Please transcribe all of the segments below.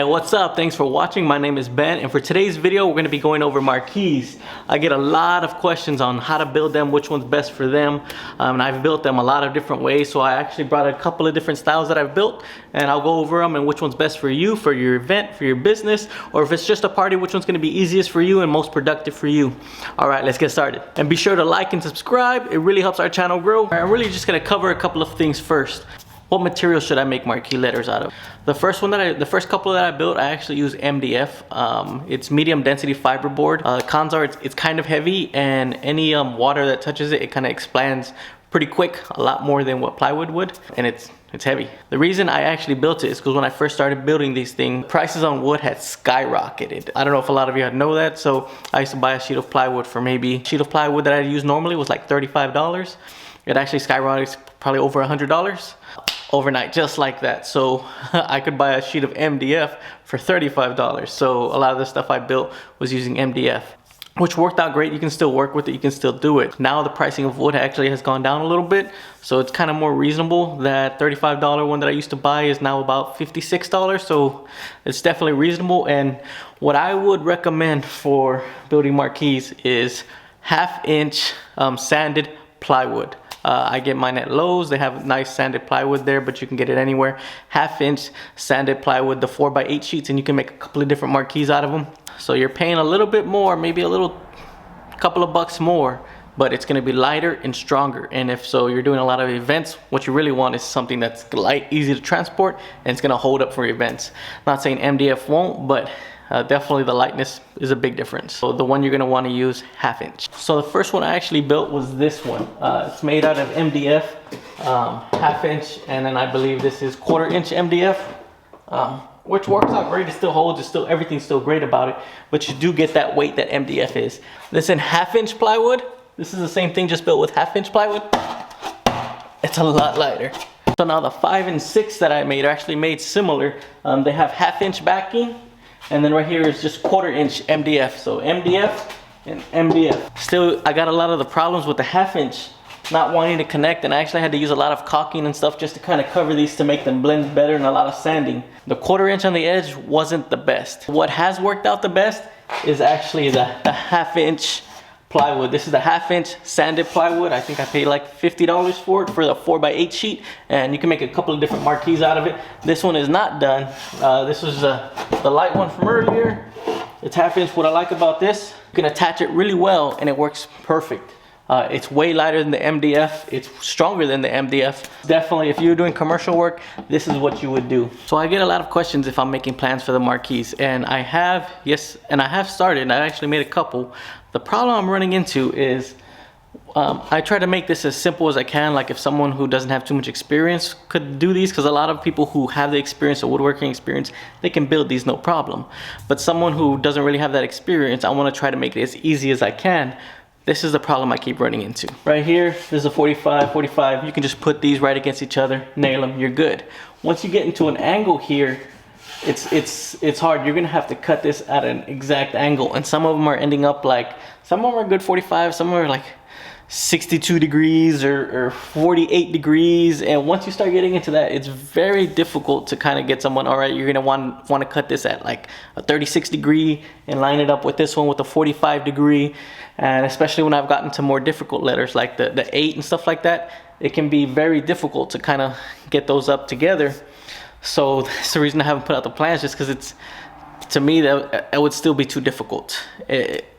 Hey, what's up? Thanks for watching. My name is Ben, and for today's video we're going to be going over marquees. I get a lot of questions on how to build them, which one's best for them, and I've built them a lot of different ways. So I actually brought a couple of different styles that I've built, and I'll go over them and which one's best for you, for your event, for your business, or if it's just a party, which one's going to be easiest for you and most productive for you. All right, let's get started. And be sure to like and subscribe. It really helps our channel grow. I'm really just going to cover a couple of things first. What material should I make marquee letters out of? The first couple that I built, I actually use MDF. It's medium density fiberboard. Cons are it's kind of heavy, and any water that touches it, it kind of expands pretty quick, a lot more than what plywood would, and it's heavy. The reason I actually built it is because when I first started building these things, prices on wood had skyrocketed. I don't know if a lot of you know that, so I used to buy a sheet of plywood for maybe, sheet of plywood that I use normally was like $35. It actually skyrocketed probably over $100 overnight, just like that. So I could buy a sheet of MDF for $35. So a lot of the stuff I built was using MDF, which worked out great. You can still work with it, you can still do it. Now the pricing of wood actually has gone down a little bit, so it's kind of more reasonable. That $35 one that I used to buy is now about $56, so it's definitely reasonable. And what I would recommend for building marquees is 1/2 inch sanded plywood. I get mine at Lowe's. They have nice sanded plywood there, but you can get it anywhere. 1/2 inch sanded plywood, the 4x8 sheets, and you can make a couple of different marquees out of them. So you're paying a little bit more, maybe a couple of bucks more, but it's gonna be lighter and stronger. And if so, you're doing a lot of events, what you really want is something that's light, easy to transport, and it's gonna hold up for events. Not saying MDF won't, but definitely the lightness is a big difference. So the one you're gonna wanna use 1/2 inch. So the first one I actually built was this one. It's made out of MDF, 1/2 inch, and then I believe this is 1/4 inch MDF, which works out great. It still holds, everything's still great about it, but you do get that weight that MDF is. This in 1/2 inch plywood, this is the same thing, just built with 1/2 inch plywood. It's a lot lighter. So now the 5 and 6 that I made are actually made similar. They have 1/2 inch backing, and then right here is just 1/4 inch MDF. So MDF and MDF. Still, I got a lot of the problems with the 1/2 inch not wanting to connect, and I actually had to use a lot of caulking and stuff just to kind of cover these to make them blend better, and a lot of sanding. The 1/4 inch on the edge wasn't the best. What has worked out the best is actually the 1/2 inch plywood. This is the 1/2 inch sanded plywood. I think I paid like $50 for it for the 4x8 sheet, and you can make a couple of different marquees out of it. This one is not done. This was the light one from earlier. It's 1/2 inch. What I like about this, you can attach it really well and it works perfect. It's way lighter than the MDF. It's stronger than the MDF. Definitely, if you're doing commercial work, this is what you would do. So I get a lot of questions if I'm making plans for the marquees, and I have started, and I actually made a couple. The problem I'm running into is I try to make this as simple as I can, like if someone who doesn't have too much experience could do these, because a lot of people who have the experience, the woodworking experience, they can build these no problem. But someone who doesn't really have that experience, I want to try to make it as easy as I can. This is the problem I keep running into. Right here, there's a 45. You can just put these right against each other, nail them, you're good. Once you get into an angle here, it's hard. You're gonna have to cut this at an exact angle, and some of them are ending up like, some of them are good 45, some are like 62 degrees or 48 degrees, and once you start getting into that, it's very difficult to kind of get someone, all right, you're gonna want to cut this at like a 36 degree and line it up with this one with a 45 degree. And especially when I've gotten to more difficult letters like the 8 and stuff like that, it can be very difficult to kind of get those up together. So that's the reason I haven't put out the plans, just because it's, to me, that it would still be too difficult.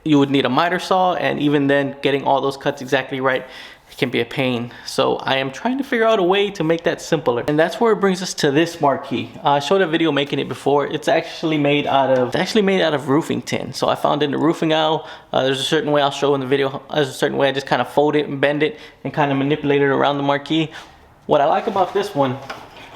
You would need a miter saw, and even then getting all those cuts exactly right, it can be a pain. So I am trying to figure out a way to make that simpler. And that's where it brings us to this marquee. I showed a video making it before. It's actually made out of roofing tin. So I found it in the roofing aisle. There's a certain way I'll show in the video. There's a certain way I just kind of fold it and bend it and kind of manipulate it around the marquee. What I like about this one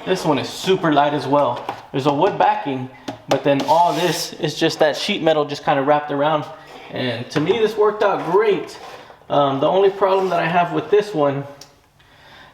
is super light as well. There's a wood backing, but then all this is just that sheet metal just kind of wrapped around. And to me, this worked out great. The only problem that I have with this one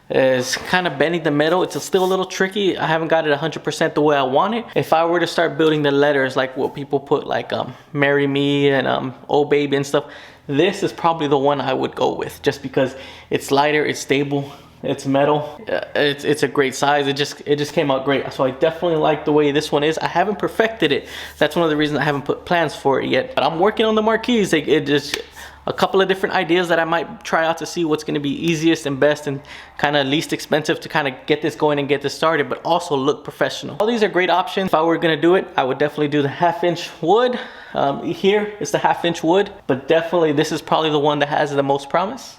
is kind of bending the metal. It's still a little tricky. I haven't got it 100% the way I want it. If I were to start building the letters like what people put, like Marry Me and Oh Baby and stuff, this is probably the one I would go with, just because it's lighter, it's stable, It's metal. It's a great size. It just came out great. So I definitely like the way this one is. I haven't perfected it. That's one of the reasons I haven't put plans for it yet. But I'm working on the marquees. It just a couple of different ideas that I might try out to see what's going to be easiest and best and kind of least expensive to kind of get this going and get this started, but also look professional. All these are great options. If I were going to do it, I would definitely do the 1/2" wood. Here it's the 1/2" wood, but definitely this is probably the one that has the most promise.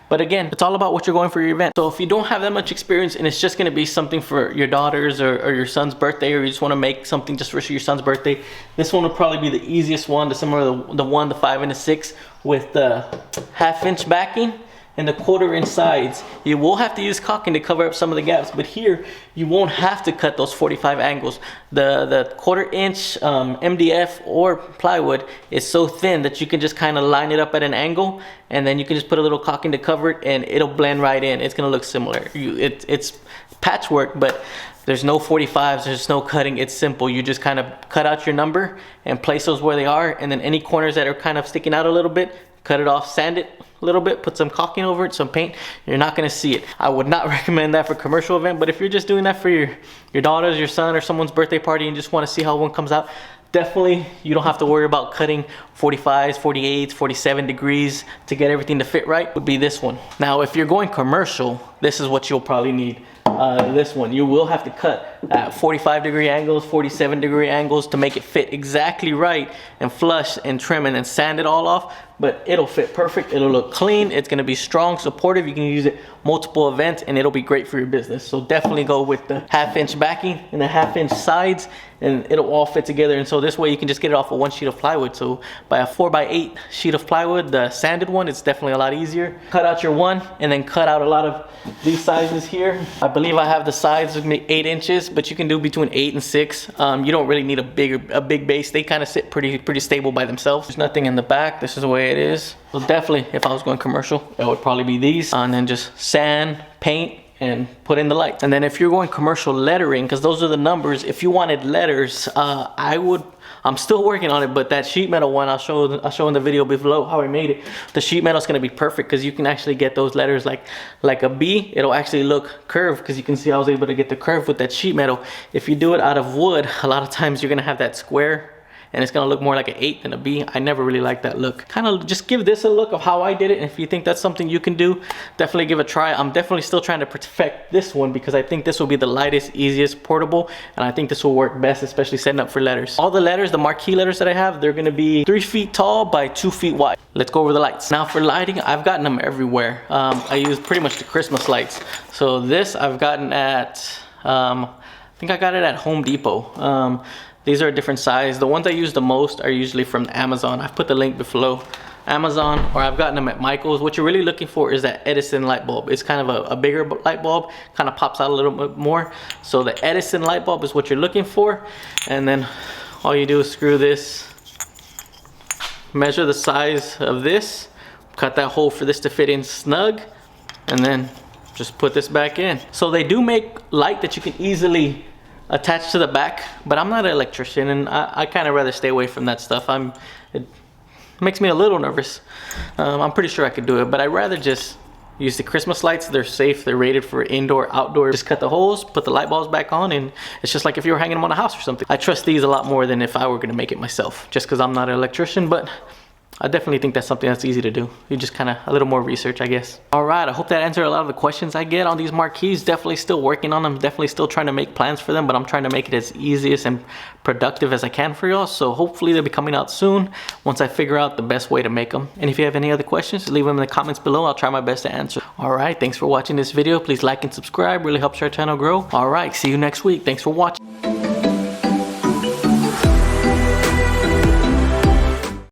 But again, it's all about what you're going for your event. So if you don't have that much experience and it's just gonna be something for your daughter's or your son's birthday, or you just wanna make something just for your son's birthday, this one will probably be the easiest one, the similar to the 1, the 5, and the 6 with the 1/2" backing and the 1/4" sides. You will have to use caulking to cover up some of the gaps, but here you won't have to cut those 45 angles. The 1/4" MDF or plywood is so thin that you can just kind of line it up at an angle, and then you can just put a little caulking to cover it and it'll blend right in. It's gonna look similar. It's patchwork, but there's no 45s, there's no cutting. It's simple. You just kind of cut out your number and place those where they are, and then any corners that are kind of sticking out a little bit, cut it off, sand it a little bit, put some caulking over it, some paint. You're not gonna see it. I would not recommend that for commercial event, but if you're just doing that for your daughter's, your son, or someone's birthday party and just wanna see how one comes out, definitely you don't have to worry about cutting 45s, 48s, 47 degrees to get everything to fit right, would be this one. Now, if you're going commercial, this is what you'll probably need. This one, you will have to cut at 45-degree angles, 47-degree angles to make it fit exactly right and flush and trim and then sand it all off, but it'll fit perfect. It'll look clean. It's gonna be strong, supportive. You can use it multiple events and it'll be great for your business. So definitely go with the 1/2" backing and the 1/2" sides, and it'll all fit together. And so this way you can just get it off of one sheet of plywood. So by a 4x8 sheet of plywood, the sanded one, it's definitely a lot easier. Cut out your one and then cut out a lot of these sizes here. I believe I have the sides of 8 inches, but you can do between 8 and 6. You don't really need a big base. They kind of sit pretty stable by themselves. There's nothing in the back. This is the way it is. So definitely, if I was going commercial, it would probably be these, and then just sand, paint, and put in the lights. And then if you're going commercial lettering, because those are the numbers, if you wanted letters, I'm still working on it, but that sheet metal one, I'll show in the video below how I made it. The sheet metal is going to be perfect because you can actually get those letters like a B. It'll actually look curved because you can see I was able to get the curve with that sheet metal. If you do it out of wood, a lot of times you're going to have that square, and it's gonna look more like an 8 than a B. I never really like that look. Kind of just give this a look of how I did it, and if you think that's something you can do, definitely give it a try. I'm definitely still trying to perfect this one because I think this will be the lightest, easiest, portable, and I think this will work best, especially setting up for letters. All the letters, the marquee letters that I have, they're gonna be 3 feet tall by 2 feet wide. Let's go over the lights. Now for lighting, I've gotten them everywhere. I use pretty much the Christmas lights. So this I've gotten at, I think I got it at Home Depot. These are a different size. The ones I use the most are usually from Amazon. I've put the link below. Amazon, or I've gotten them at Michael's. What you're really looking for is that Edison light bulb. It's kind of a bigger light bulb, kind of pops out a little bit more. So the Edison light bulb is what you're looking for. And then all you do is screw this, measure the size of this, cut that hole for this to fit in snug, and then just put this back in. So they do make light that you can easily attached to the back, but I'm not an electrician, and I kind of rather stay away from that stuff. It makes me a little nervous. I'm pretty sure I could do it, but I'd rather just use the Christmas lights. They're safe, they're rated for indoor, outdoor. Just cut the holes, put the light bulbs back on, and it's just like if you were hanging them on a house or something. I trust these a lot more than if I were gonna make it myself, just because I'm not an electrician, but I definitely think that's something that's easy to do. You just kind of a little more research, I guess. All right, I hope that answered a lot of the questions I get on these marquees. Definitely still working on them. Definitely still trying to make plans for them, but I'm trying to make it as easiest and productive as I can for y'all. So hopefully they'll be coming out soon once I figure out the best way to make them. And if you have any other questions, leave them in the comments below. I'll try my best to answer. All right, thanks for watching this video. Please like and subscribe. Really helps our channel grow. All right, see you next week. Thanks for watching.